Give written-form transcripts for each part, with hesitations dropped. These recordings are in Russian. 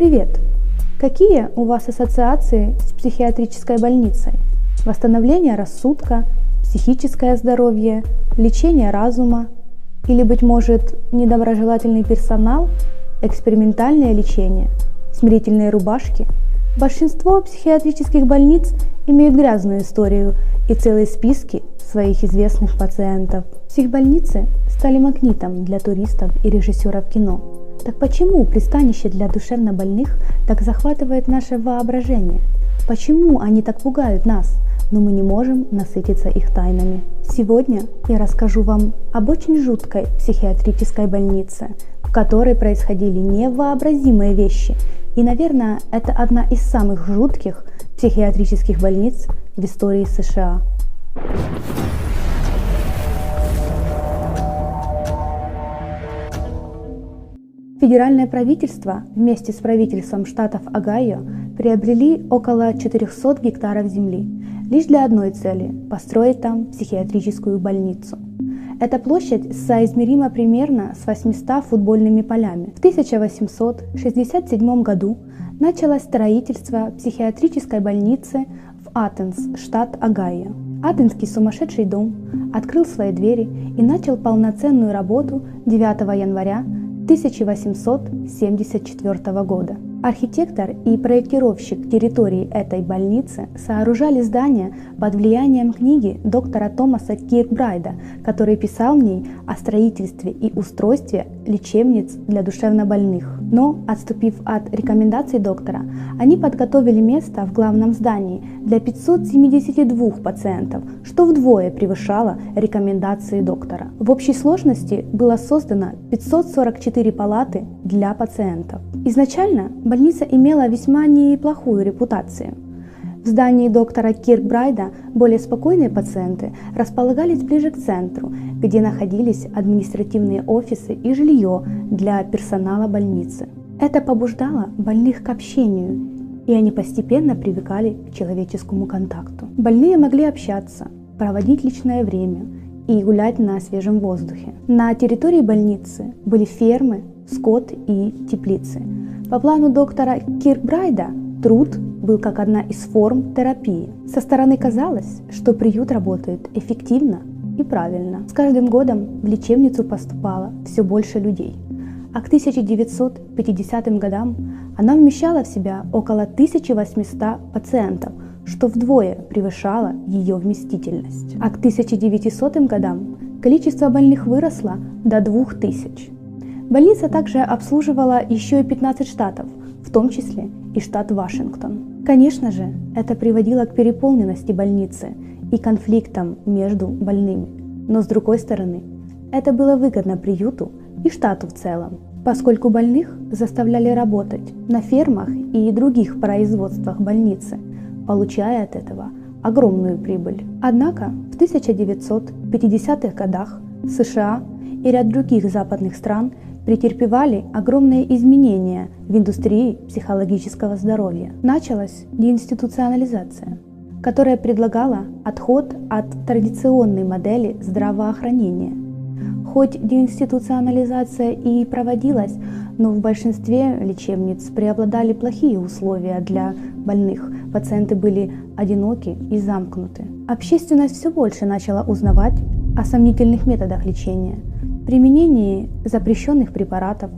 Привет! Какие у вас ассоциации с психиатрической больницей? Восстановление рассудка, психическое здоровье, лечение разума? Или, быть может, недоброжелательный персонал, экспериментальное лечение, смирительные рубашки? Большинство психиатрических больниц имеют грязную историю и целые списки своих известных пациентов. Психбольницы стали магнитом для туристов и режиссеров кино. Так почему пристанище для душевнобольных так захватывает наше воображение? Почему они так пугают нас, но мы не можем насытиться их тайнами? Сегодня я расскажу вам об очень жуткой психиатрической больнице, в которой происходили невообразимые вещи. И, наверное, это одна из самых жутких психиатрических больниц в истории США. Федеральное правительство вместе с правительством штатов Огайо приобрели около 400 гектаров земли лишь для одной цели – построить там психиатрическую больницу. Эта площадь соизмерима примерно с 800 футбольными полями. В 1867 году началось строительство психиатрической больницы в Атенс, штат Огайо. Атенский сумасшедший дом открыл свои двери и начал полноценную работу 9 января 1874 года. Архитектор и проектировщик территории этой больницы сооружали здание под влиянием книги доктора Томаса Киркбрайда, который писал в ней о строительстве и устройстве лечебниц для душевнобольных. Но, отступив от рекомендаций доктора, они подготовили место в главном здании для 572 пациентов, что вдвое превышало рекомендации доктора. В общей сложности было создано 544 палаты для пациентов. Изначально больница имела весьма неплохую репутацию. В здании доктора Киркбрайда более спокойные пациенты располагались ближе к центру, где находились административные офисы и жилье для персонала больницы. Это побуждало больных к общению, и они постепенно привыкали к человеческому контакту. Больные могли общаться, проводить личное время и гулять на свежем воздухе. На территории больницы были фермы, скот и теплицы. По плану доктора Киркбрайда труд был как одна из форм терапии. Со стороны казалось, что приют работает эффективно и правильно. С каждым годом в лечебницу поступало все больше людей, а к 1950 годам она вмещала в себя около 1800 пациентов, что вдвое превышало ее вместительность. А к 1900 годам количество больных выросло до 2000. Больница также обслуживала еще и 15 штатов, в том числе и штат Вашингтон. Конечно же, это приводило к переполненности больницы и конфликтам между больными. Но с другой стороны, это было выгодно приюту и штату в целом, поскольку больных заставляли работать на фермах и других производствах больницы, получая от этого огромную прибыль. Однако в 1950-х годах США и ряд других западных стран претерпевали огромные изменения в индустрии психологического здоровья. Началась деинституционализация, которая предлагала отход от традиционной модели здравоохранения. Хоть деинституционализация и проводилась, но в большинстве лечебниц преобладали плохие условия для больных. Пациенты были одиноки и замкнуты. Общественность все больше начала узнавать о сомнительных методах лечения, применении запрещенных препаратов,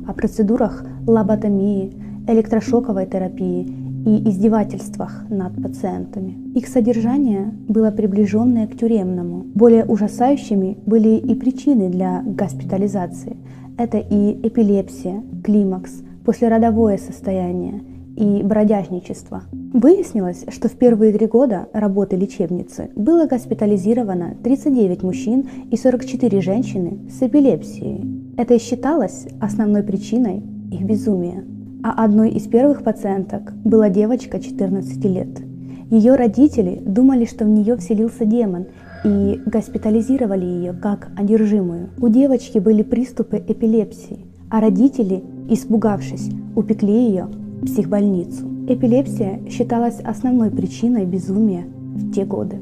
о процедурах лоботомии, электрошоковой терапии и издевательствах над пациентами. Их содержание было приближенное к тюремному. Более ужасающими были и причины для госпитализации. Это и эпилепсия, климакс, послеродовое состояние и бродяжничество. Выяснилось, что в первые 3 года работы лечебницы было госпитализировано 39 мужчин и 44 женщины с эпилепсией. Это и считалось основной причиной их безумия. А одной из первых пациенток была девочка 14 лет. Ее родители думали, что в нее вселился демон, и госпитализировали ее как одержимую. У девочки были приступы эпилепсии, а родители, испугавшись, упекли ее в психбольницу. Эпилепсия считалась основной причиной безумия в те годы.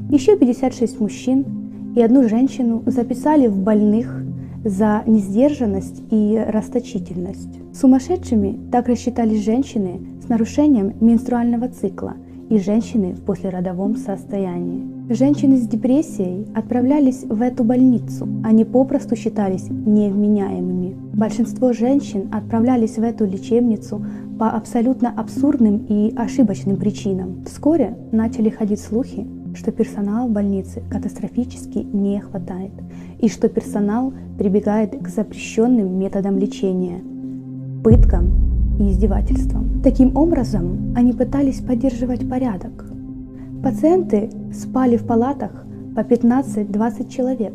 Еще 56 мужчин и 1 женщину записали в больных за несдержанность и расточительность. Сумасшедшими также считались женщины с нарушением менструального цикла и женщины в послеродовом состоянии. Женщины с депрессией отправлялись в эту больницу, они попросту считались невменяемыми. Большинство женщин отправлялись в эту лечебницу по абсолютно абсурдным и ошибочным причинам. Вскоре начали ходить слухи, что персонала в больнице катастрофически не хватает, и что персонал прибегает к запрещенным методам лечения – пыткам и издевательствам. Таким образом, они пытались поддерживать порядок. Пациенты спали в палатах по 15-20 человек,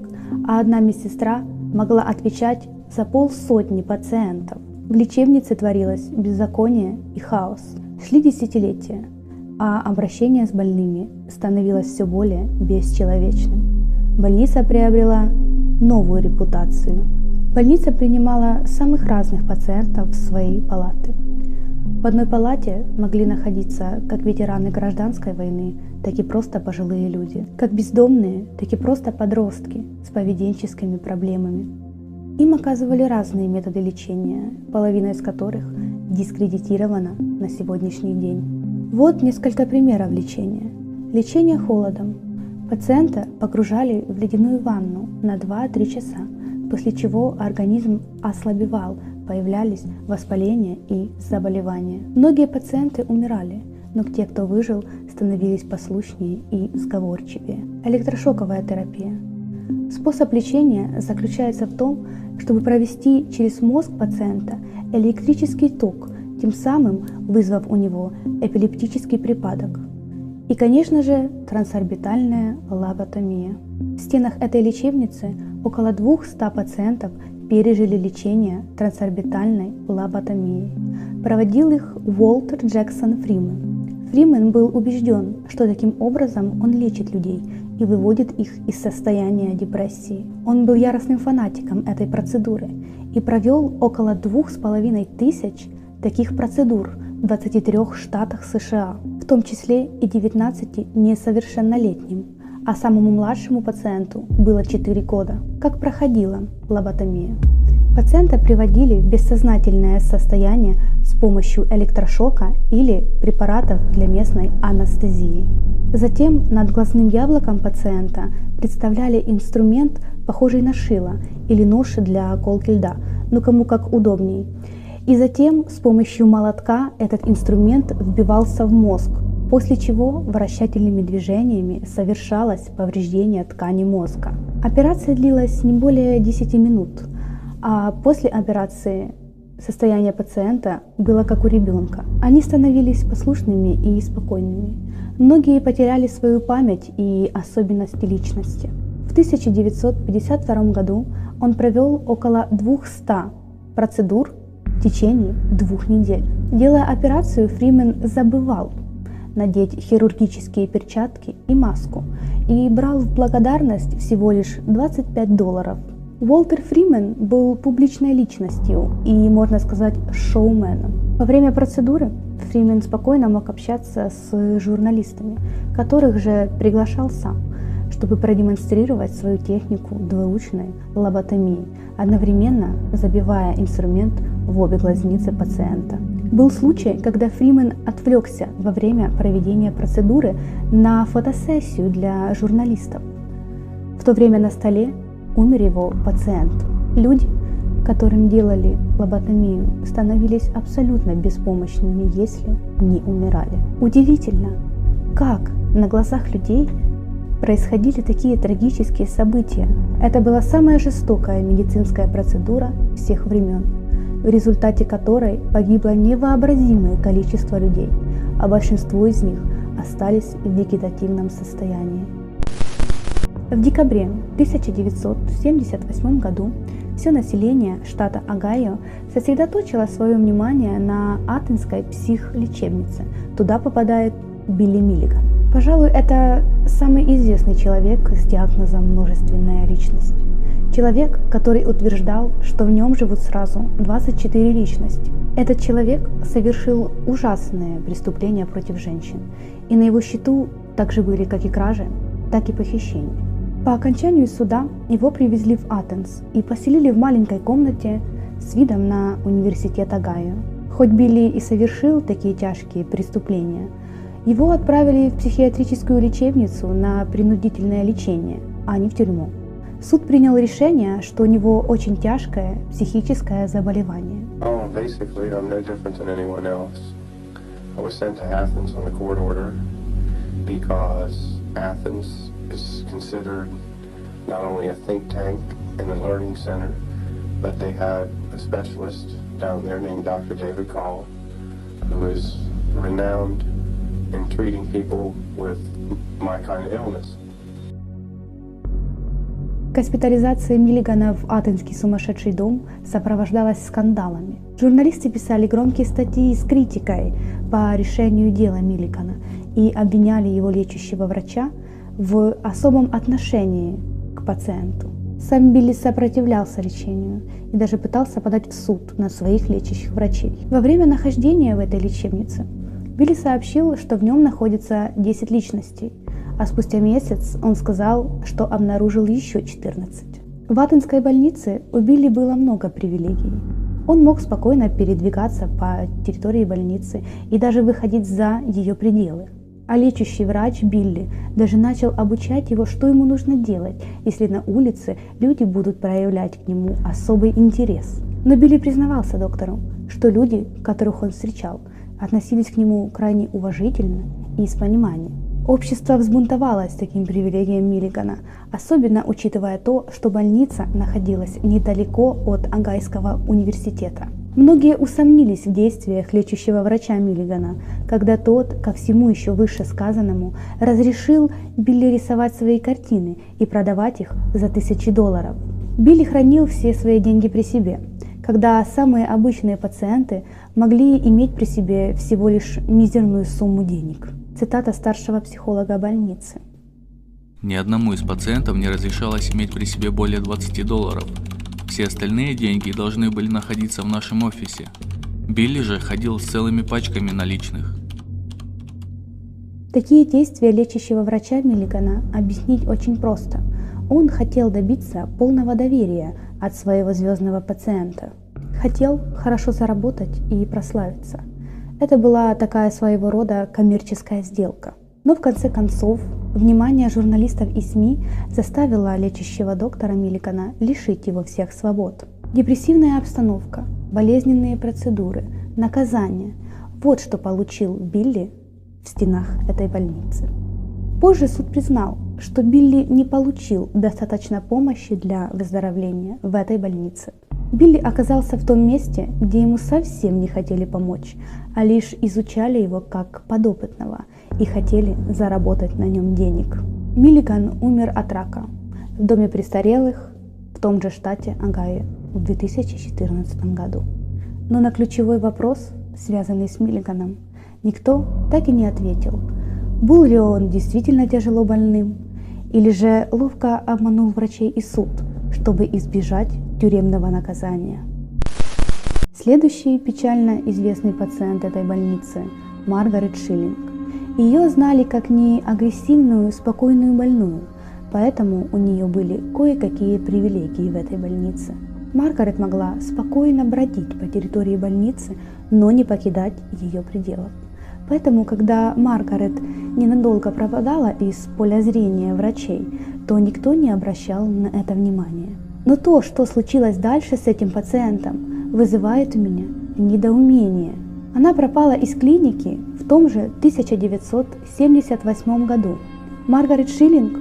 а одна медсестра могла отвечать за 50 пациентов. В лечебнице творилось беззаконие и хаос. Шли десятилетия, а обращение с больными становилось все более бесчеловечным. Больница приобрела новую репутацию. Больница принимала самых разных пациентов в свои палаты. В одной палате могли находиться как ветераны гражданской войны, так и просто пожилые люди, как бездомные, так и просто подростки с поведенческими проблемами. Им оказывали разные методы лечения, половина из которых дискредитирована на сегодняшний день. Вот несколько примеров лечения. Лечение холодом. Пациента погружали в ледяную ванну на 2-3 часа, после чего организм ослабевал, появлялись воспаления и заболевания. Многие пациенты умирали, но те, кто выжил, становились послушнее и сговорчивее. Электрошоковая терапия. Способ лечения заключается в том, чтобы провести через мозг пациента электрический ток, тем самым вызвав у него эпилептический припадок. И, конечно же, трансорбитальная лоботомия. В стенах этой лечебницы около 200 пациентов пережили лечение трансорбитальной лоботомией. Проводил их Уолтер Джексон Фримен. Фримен был убежден, что таким образом он лечит людей и выводит их из состояния депрессии. Он был яростным фанатиком этой процедуры и провел около 2500 таких процедур в 23 штатах США, в том числе и 19 несовершеннолетним, а самому младшему пациенту было 4 года. Как проходила лоботомия? Пациента приводили в бессознательное состояние с помощью электрошока или препаратов для местной анестезии. Затем над глазным яблоком пациента представляли инструмент, похожий на шило или нож для колки льда, ну кому как удобней. И затем с помощью молотка этот инструмент вбивался в мозг, после чего вращательными движениями совершалось повреждение ткани мозга. Операция длилась не более 10 минут, а после операции состояние пациента было как у ребенка. Они становились послушными и спокойными. Многие потеряли свою память и особенности личности. В 1952 году он провел около 200 процедур в течение 2 недель. Делая операцию, Фримен забывал надеть хирургические перчатки и маску и брал в благодарность всего лишь $25. Уолтер Фримен был публичной личностью и, можно сказать, шоуменом. Во время процедуры Фримен спокойно мог общаться с журналистами, которых же приглашал сам, чтобы продемонстрировать свою технику двуручной лоботомии, одновременно забивая инструмент в обе глазницы пациента. Был случай, когда Фримен отвлекся во время проведения процедуры на фотосессию для журналистов. В то время на столе умер его пациент. Люди, которым делали лоботомию, становились абсолютно беспомощными, если не умирали. Удивительно, как на глазах людей происходили такие трагические события. Это была самая жестокая медицинская процедура всех времен, в результате которой погибло невообразимое количество людей, а большинство из них остались в вегетативном состоянии. В декабре 1978 году все население штата Огайо сосредоточило свое внимание на Атенской психлечебнице. Туда попадает Билли Миллиган. Пожалуй, это самый известный человек с диагнозом «множественная личность». Человек, который утверждал, что в нем живут сразу 24 личности. Этот человек совершил ужасные преступления против женщин, и на его счету также были как и кражи, так и похищения. По окончанию суда его привезли в Атенс и поселили в маленькой комнате с видом на университет Огайо. Хоть Билли и совершил такие тяжкие преступления, его отправили в психиатрическую лечебницу на принудительное лечение, а не в тюрьму. Суд принял решение, что у него очень тяжкое психическое заболевание. Basically, I'm no different than anyone else. I was sent to Athens on a court order because Athens is considered not only a think tank and a learning center, but they had a specialist down there named Dr. David Call, who is renowned in treating people with my kind of illness. Госпитализация Миллигана в Атенский сумасшедший дом сопровождалась скандалами. Журналисты писали громкие статьи с критикой по решению дела Миллигана и обвиняли его лечащего врача в особом отношении к пациенту. Сам Билли сопротивлялся лечению и даже пытался подать в суд на своих лечащих врачей. Во время нахождения в этой лечебнице Билли сообщил, что в нем находится 10 личностей, а спустя месяц он сказал, что обнаружил еще 14. В Атенской больнице у Билли было много привилегий. Он мог спокойно передвигаться по территории больницы и даже выходить за ее пределы. А лечащий врач Билли даже начал обучать его, что ему нужно делать, если на улице люди будут проявлять к нему особый интерес. Но Билли признавался доктору, что люди, которых он встречал, относились к нему крайне уважительно и с пониманием. Общество взбунтовалось таким привилегиям Миллигана, особенно учитывая то, что больница находилась недалеко от Огайского университета. Многие усомнились в действиях лечащего врача Миллигана, когда тот, ко всему еще вышесказанному, разрешил Билли рисовать свои картины и продавать их за $1000. Билли хранил все свои деньги при себе, когда самые обычные пациенты могли иметь при себе всего лишь мизерную сумму денег. Цитата старшего психолога больницы. Ни одному из пациентов не разрешалось иметь при себе более $20. Все остальные деньги должны были находиться в нашем офисе. Билли же ходил с целыми пачками наличных. Такие действия лечащего врача Миллигана объяснить очень просто. Он хотел добиться полного доверия от своего звездного пациента. Хотел хорошо заработать и прославиться. Это была такая своего рода коммерческая сделка. Но в конце концов, внимание журналистов и СМИ заставило лечащего доктора Миллигана лишить его всех свобод. Депрессивная обстановка, болезненные процедуры, наказание – вот что получил Билли в стенах этой больницы. Позже суд признал, что Билли не получил достаточно помощи для выздоровления в этой больнице. Билли оказался в том месте, где ему совсем не хотели помочь, а лишь изучали его как подопытного и хотели заработать на нем денег. Миллиган умер от рака в доме престарелых в том же штате Огайо в 2014 году. Но на ключевой вопрос, связанный с Миллиганом, никто так и не ответил. Был ли он действительно тяжело больным, или же ловко обманул врачей и суд, чтобы избежать тюремного наказания. Следующий печально известный пациент этой больницы – Маргарет Шиллинг. Ее знали как не агрессивную, спокойную больную, поэтому у нее были кое-какие привилегии в этой больнице. Маргарет могла спокойно бродить по территории больницы, но не покидать ее пределов. Поэтому, когда Маргарет ненадолго пропадала из поля зрения врачей, то никто не обращал на это внимания. Но то, что случилось дальше с этим пациентом, вызывает у меня недоумение. Она пропала из клиники в том же 1978 году. Маргарет Шиллинг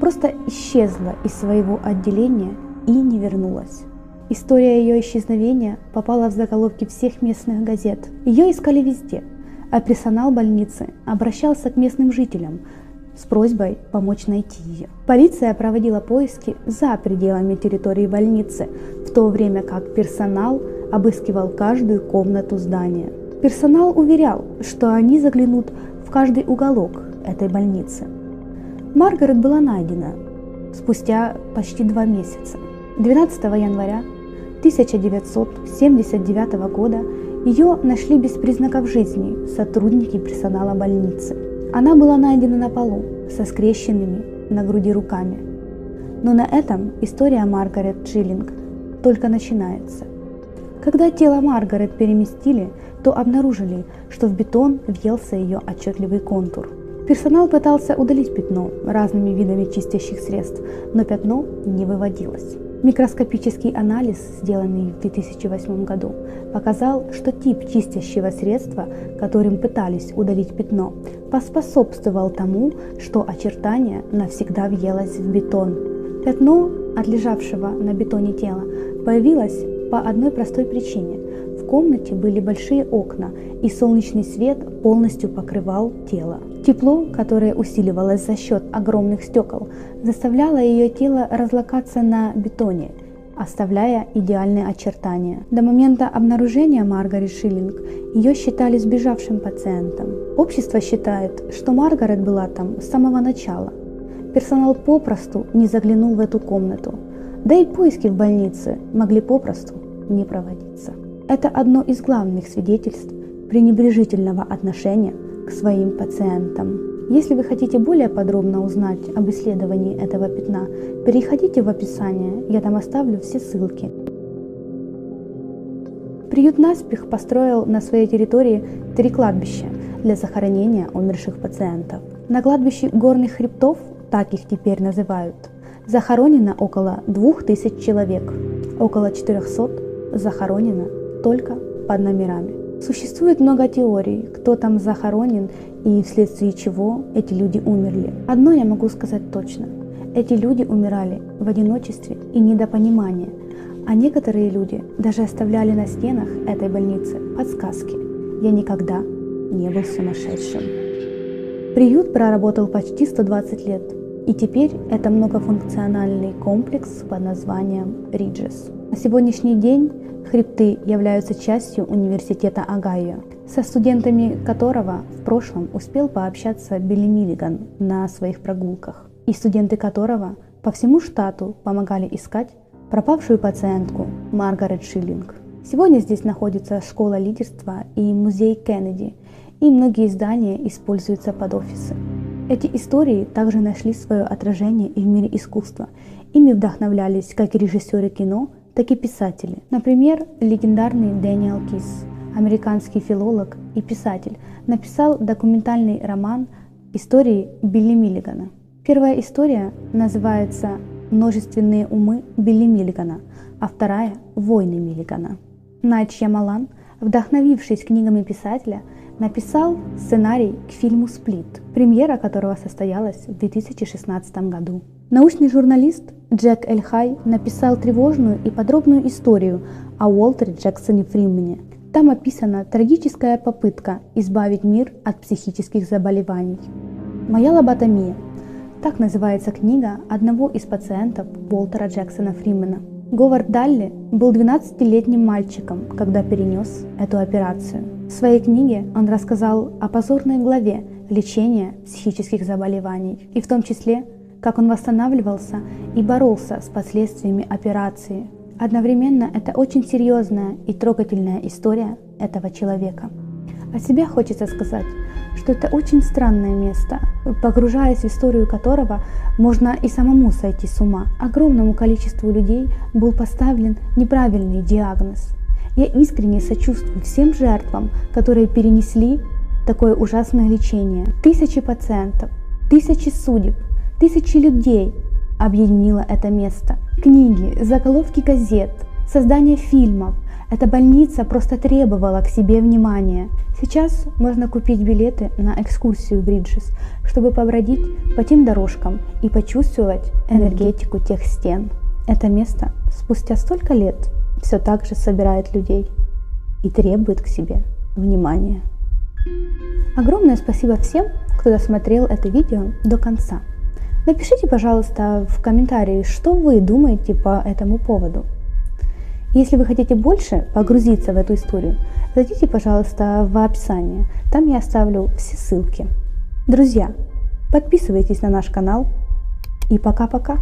просто исчезла из своего отделения и не вернулась. История ее исчезновения попала в заголовки всех местных газет. Ее искали везде, а персонал больницы обращался к местным жителям с просьбой помочь найти ее. Полиция проводила поиски за пределами территории больницы, в то время как персонал обыскивал каждую комнату здания. Персонал уверял, что они заглянут в каждый уголок этой больницы. Маргарет была найдена спустя почти 2 месяца. 12 января 1979 года ее нашли без признаков жизни сотрудники персонала больницы. Она была найдена на полу со скрещенными на груди руками. Но на этом история Маргарет Шиллинг только начинается. Когда тело Маргарет переместили, то обнаружили, что в бетон въелся ее отчетливый контур. Персонал пытался удалить пятно разными видами чистящих средств, но пятно не выводилось. Микроскопический анализ, сделанный в 2008 году, показал, что тип чистящего средства, которым пытались удалить пятно, поспособствовал тому, что очертание навсегда въелось в бетон. Пятно от лежавшего на бетоне тела появилось по одной простой причине. В комнате были большие окна, и солнечный свет полностью покрывал тело. Тепло, которое усиливалось за счет огромных стекол, заставляло ее тело разлокаться на бетоне, оставляя идеальные очертания. До момента обнаружения Маргарет Шиллинг ее считали сбежавшим пациентом. Общество считает, что Маргарет была там с самого начала. Персонал попросту не заглянул в эту комнату, да и поиски в больнице могли попросту не проводиться. Это одно из главных свидетельств пренебрежительного отношения к своим пациентам. Если вы хотите более подробно узнать об исследовании этого пятна, переходите в описание, я там оставлю все ссылки. Приют «Наспех» построил на своей территории 3 кладбища для захоронения умерших пациентов. На кладбище Горных Хребтов, так их теперь называют, захоронено около 2000 человек, около 400 захоронено только под номерами. Существует много теорий, кто там захоронен и вследствие чего эти люди умерли. Одно я могу сказать точно. Эти люди умирали в одиночестве и недопонимании, а некоторые люди даже оставляли на стенах этой больницы подсказки: «Я никогда не был сумасшедшим». Приют проработал почти 120 лет, и теперь это многофункциональный комплекс под названием Риджес. На сегодняшний день хребты являются частью университета Огайо, со студентами которого в прошлом успел пообщаться Билли Миллиган на своих прогулках, и студенты которого по всему штату помогали искать пропавшую пациентку Маргарет Шиллинг. Сегодня здесь находится школа лидерства и музей Кеннеди, и многие здания используются под офисы. Эти истории также нашли свое отражение и в мире искусства. Ими вдохновлялись как режиссеры кино, так и писатели. Например, легендарный Дэниел Кис, американский филолог и писатель, написал документальный роман «Истории Билли Миллигана». Первая история называется «Множественные умы Билли Миллигана», а вторая «Войны Миллигана». Найт Шьямалан, вдохновившись книгами писателя, написал сценарий к фильму «Сплит», премьера которого состоялась в 2016 году. Научный журналист Джек Эль Хай написал тревожную и подробную историю о Уолтере Джексоне Фримене. Там описана трагическая попытка избавить мир от психических заболеваний. «Моя лоботомия» – так называется книга одного из пациентов Уолтера Джексона Фримена. Говард Далли был 12-летним мальчиком, когда перенес эту операцию. В своей книге он рассказал о позорной главе лечения психических заболеваний, и в том числе, как он восстанавливался и боролся с последствиями операции. Одновременно это очень серьезная и трогательная история этого человека. О себе хочется сказать, что это очень странное место, погружаясь в историю которого можно и самому сойти с ума. Огромному количеству людей был поставлен неправильный диагноз. Я искренне сочувствую всем жертвам, которые перенесли такое ужасное лечение. Тысячи пациентов, тысячи судеб, тысячи людей объединило это место. Книги, заголовки газет, создание фильмов. Эта больница просто требовала к себе внимания. Сейчас можно купить билеты на экскурсию в Риджес, чтобы побродить по тем дорожкам и почувствовать энергетику тех стен. Это место спустя столько лет все так же собирает людей и требует к себе внимания. Огромное спасибо всем, кто досмотрел это видео до конца. Напишите, пожалуйста, в комментарии, что вы думаете по этому поводу. Если вы хотите больше погрузиться в эту историю, зайдите, пожалуйста, в описание. Там я оставлю все ссылки. Друзья, подписывайтесь на наш канал и пока-пока.